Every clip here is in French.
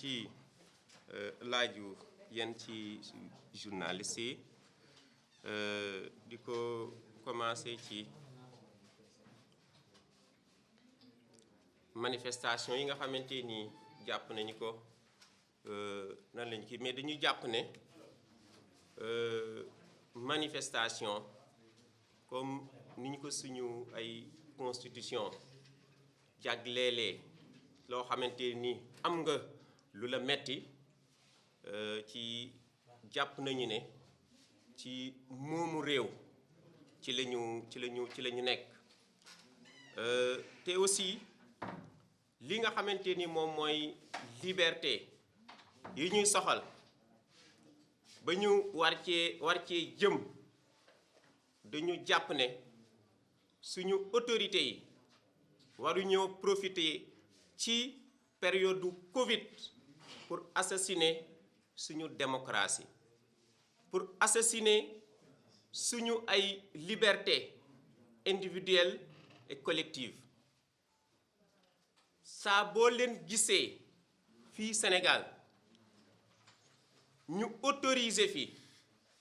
ci laaju yéen ci journaliste yi di ko commencé ci manifestation yi nga xamante ni jàpp nañu ko nan lañu kii mais dañuy jàpp ne manifestation comme ni ñu ko suñu ay constitution jagleelee loo xamante ni am nga lu la metti ci jàpp nañu ne ci moomu réew ci lañu nekk te aussi li nga xamante ni moom mooy liberté yi ñuy soxal ba ñu war cee jëm dañu jàpp ne suñu autorité yi waruñoo profiter ci période du Covid pour assassiner suñu démocratie pour assassiner suñu ay liberté individuelle et collective saa boo leen gisee fii Sénégal ñu autoriser fi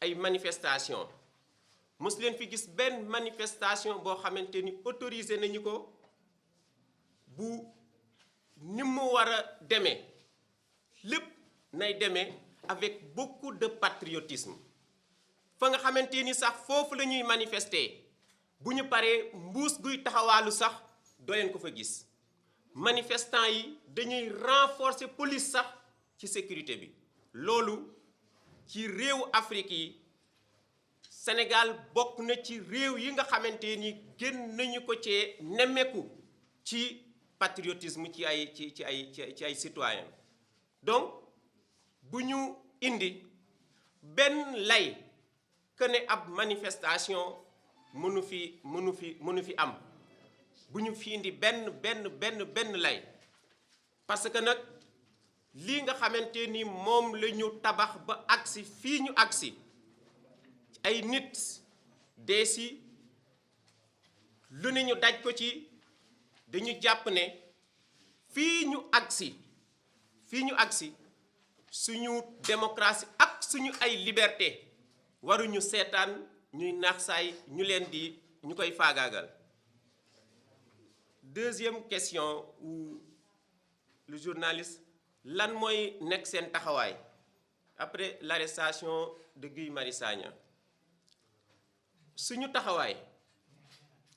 ay manifestation mos leen fi gis benn manifestation boo xamante ni autorisé nañu ko bu ni mu war a demee lépp nay demee avec beaucoup de patriotisme fa nga xamante ni sax foofu la ñuy manifester bu ñu paree mbuus guy taxawaalu sax doo leen ko fa gis manifestants yi dañuy renforcer police sax ci sécurité bi loolu ci réewu Afrique yi Sénégal bokk na ci réew yi nga xamante ni génn nañu ko cee nemmeeku ci patriotisme ci ay citoyens donc bu ñu indi benn lay que ne ab manifestation mënu fi am bu ñu fi indi benn lay parce que nag lii nga xamante ni moom la ñu tabax ba agsi fii ñu agsi ay nit dee si lu ne ñu daj ko ci dañu jàpp ne fii ñu agsi suñu démocratie ak suñu ay liberté waruñu seetaan ñuy naax saay ñu koy faagaagal. Deuxième question où le journaliste lan mooy nekk seen taxawaay après l'arrestation de Guy Marius Sagna suñu taxawaay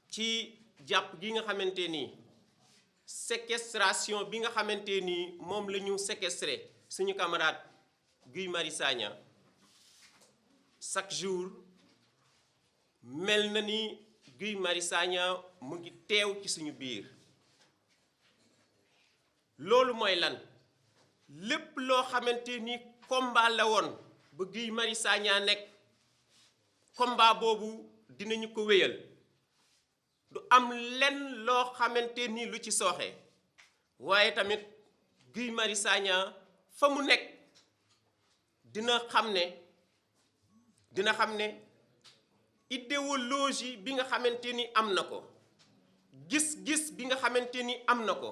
ci jàpp gi nga xamante ni séquestration bi nga xamante ni moom la ñu séquestré suñu camarade Guy Marius Sagna chaque jour mel na ni Guy Marius Sagna mu ngi teew ci suñu biir loolu mooy lan lépp loo xamante ni combat la woon ba Guy Marius Sagna nekk combat boobu dinañu ko wéyal du am lenn loo xamante ni lu ci sooxe waaye tamit Guy Marius Sagna fa mu nekk dina xam ne idéologie bi nga xamante ni am na ko gis-gis bi nga xamante ni am na ko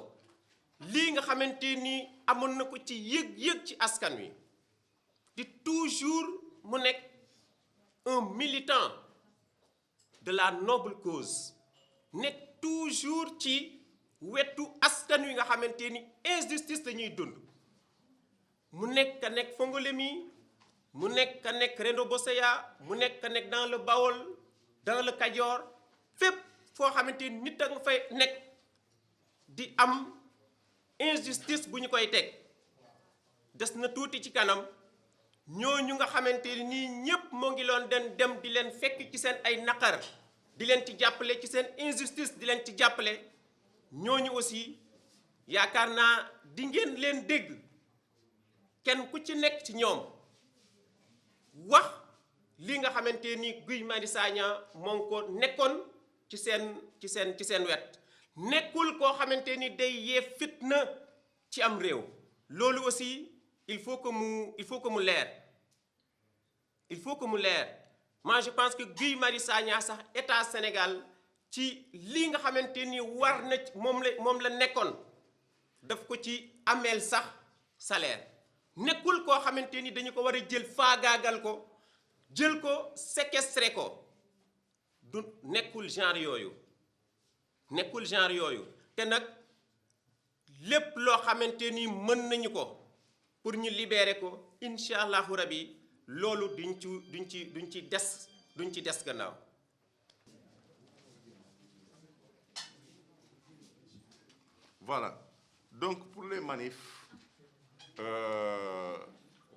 lii nga xamante ni amoon na ko ci yëg-yëg ci askan wi di toujours mu nekk un militant de la noble cause nekk toujours ci wetu askan wi nga xamante ni injustice la ñuy dund mu nekk Fongolemi mu nekk Rendo Bosseya mu nekk dans le Bawol dans le Kajoor fépp foo xamante ni nit a nga fay nekk di am injustice bu ñu koy teg des na tuuti ci kanam ñooñu nga xamante ni ñépp moo ngi loon dem di leen fekk ci seen ay naqar di leen ci jàppale ci seen injustice di leen ci jàppale ñooñu aussi yaakaar naa di ngeen leen dégg kenn ku ci nekk ci ñoom wax li nga xamante ni Guy Marius Sagna moo ngi ko nekkoon ci seen wet nekkul koo xamante ni day yee fitna ci am réew loolu aussi il faut que mu leer moi je pense que Guy Marius Sagna sax état Sénégal ci lii nga xamante ni war na moom la nekkoon daf ko ci ameel sax salaire nekkul koo xamante ni dañu ko war a jël faagaagal ko jël ko séquestré ko du nekkul genre yooyu te nag lépp loo xamante ni mën nañu ko pour ñu libérer ko incha allahu rabi loolu duñ ci des gannaaw. Voilà. Donc pour les manifs,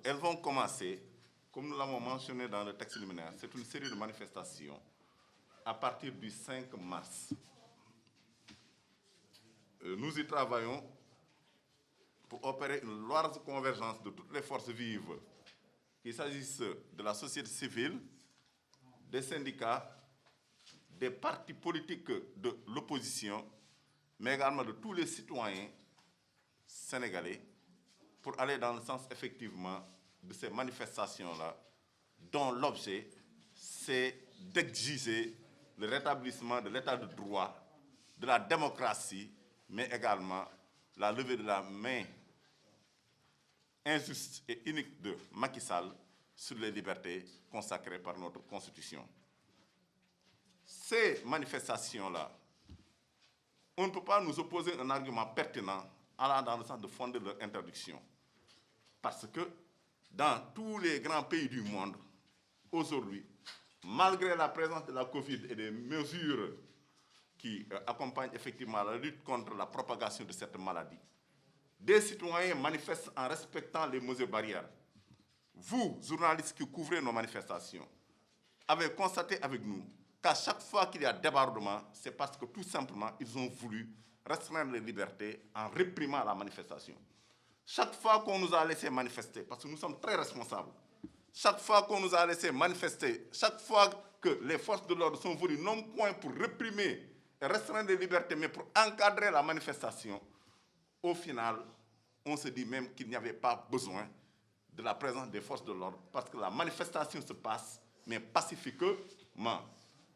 elles vont commencer, comme nous l'avons mentionné dans le texte liminaire, c'est une série de manifestations à partir du 5 mars. Nous y travaillons pour opérer une large convergence de toutes les forces vives, qu'il s'agisse de la société civile, des syndicats, des partis politiques de l'opposition, mais également de tous les citoyens sénégalais, pour aller dans le sens effectivement de ces manifestations-là, dont l'objet, c'est d'exiger le rétablissement de l'état de droit, de la démocratie, mais également la levée de la main injuste et unique de Macky Sall sur les libertés consacrées par notre Constitution. Ces manifestations-là, on ne peut pas nous opposer un argument pertinent allant dans le sens de fonder leur interdiction. Parce que dans tous les grands pays du monde, aujourd'hui, malgré la présence de la Covid et des mesures qui accompagnent effectivement la lutte contre la propagation de cette maladie, des citoyens manifestent en respectant les mesures barrières. Vous, journalistes qui couvrez nos manifestations, avez constaté avec nous qu'à chaque fois qu'il y a débordement, c'est parce que tout simplement, ils ont voulu restreindre les libertés en réprimant la manifestation. Chaque fois qu'on nous a laissé manifester, parce que nous sommes très responsables, chaque fois qu'on nous a laissé manifester, chaque fois que les forces de l'ordre sont venues non point pour réprimer et restreindre les libertés, mais pour encadrer la manifestation, au final, on se dit même qu'il n'y avait pas besoin de la présence des forces de l'ordre, parce que la manifestation se passe, mais pacifiquement.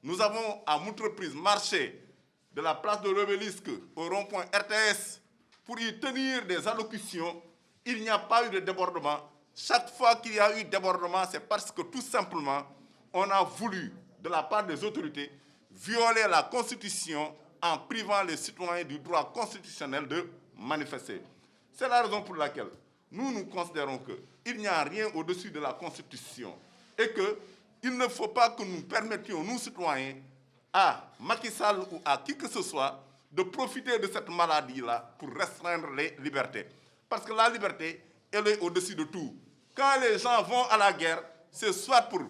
Nous avons à maintes reprises marché de la place de l'Obélisque au rond-point RTS pour y tenir des allocutions. Il n'y a pas eu de débordement. Chaque fois qu'il y a eu débordement, c'est parce que tout simplement, on a voulu, de la part des autorités, violer la Constitution en privant les citoyens du droit constitutionnel de manifester. C'est la raison pour laquelle nous considérons qu'il n'y a rien au-dessus de la Constitution et qu'il ne faut pas que nous permettions, nous citoyens, à Macky Sall ou à qui que ce soit, de profiter de cette maladie-là pour restreindre les libertés. Parce que la liberté, elle est au-dessus de tout. Quand les gens vont à la guerre, c'est soit pour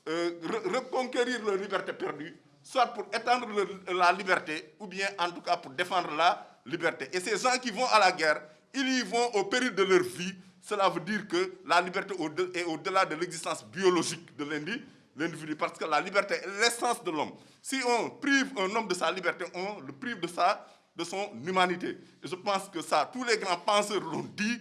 reconquérir leur liberté perdue, soit pour étendre la liberté, ou bien en tout cas pour défendre la liberté. Et ces gens qui vont à la guerre, ils y vont au péril de leur vie. Cela veut dire que la liberté est au-delà de l'existence biologique de l'individu, parce que la liberté est l'essence de l'homme. Si on prive un homme de sa liberté, on le prive de son humanité. Et je pense que ça, tous les grands penseurs l'ont dit.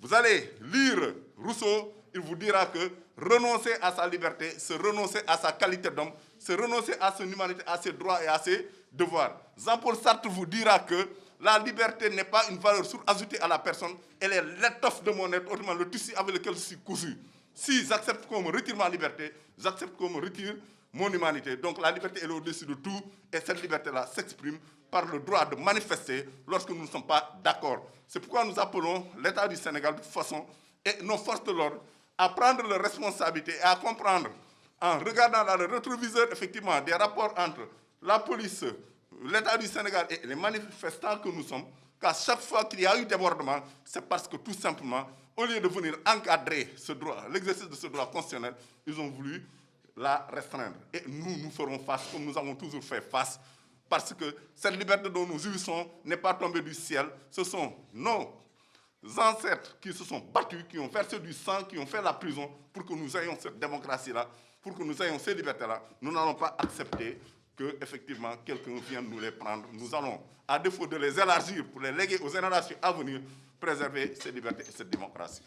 Vous allez lire Rousseau, il vous dira que renoncer à sa liberté, c'est renoncer à sa qualité d'homme, c'est renoncer à son humanité, à ses droits et à ses devoirs. Jean-Paul Sartre vous dira que la liberté n'est pas une valeur surajoutée à la personne, elle est l'étoffe de mon être, autrement le tissu avec lequel je suis cousu. Si j'accepte qu'on me retire ma liberté, j'accepte qu'on me retire mon humanité. Donc la liberté elle est au-dessus de tout et cette liberté-là s'exprime par le droit de manifester lorsque nous ne sommes pas d'accord. C'est pourquoi nous appelons l'État du Sénégal de toute façon et nos forces de l'ordre à prendre leurs responsabilités et à comprendre en regardant dans le rétroviseur effectivement des rapports entre la police, l'État du Sénégal et les manifestants que nous sommes, qu'à chaque fois qu'il y a eu débordement, c'est parce que tout simplement, au lieu de venir encadrer ce droit, l'exercice de ce droit constitutionnel, ils ont voulu la restreindre. Et nous ferons face, comme nous avons toujours fait face, parce que cette liberté dont nous jouissons n'est pas tombée du ciel. Ce sont nos ancêtres qui se sont battus, qui ont versé du sang, qui ont fait la prison pour que nous ayons cette démocratie-là, pour que nous ayons ces libertés-là. Nous n'allons pas accepter que, effectivement, quelqu'un vienne nous les prendre. Nous allons, à défaut de les élargir pour les léguer aux générations à venir, préserver ces libertés et cette démocratie.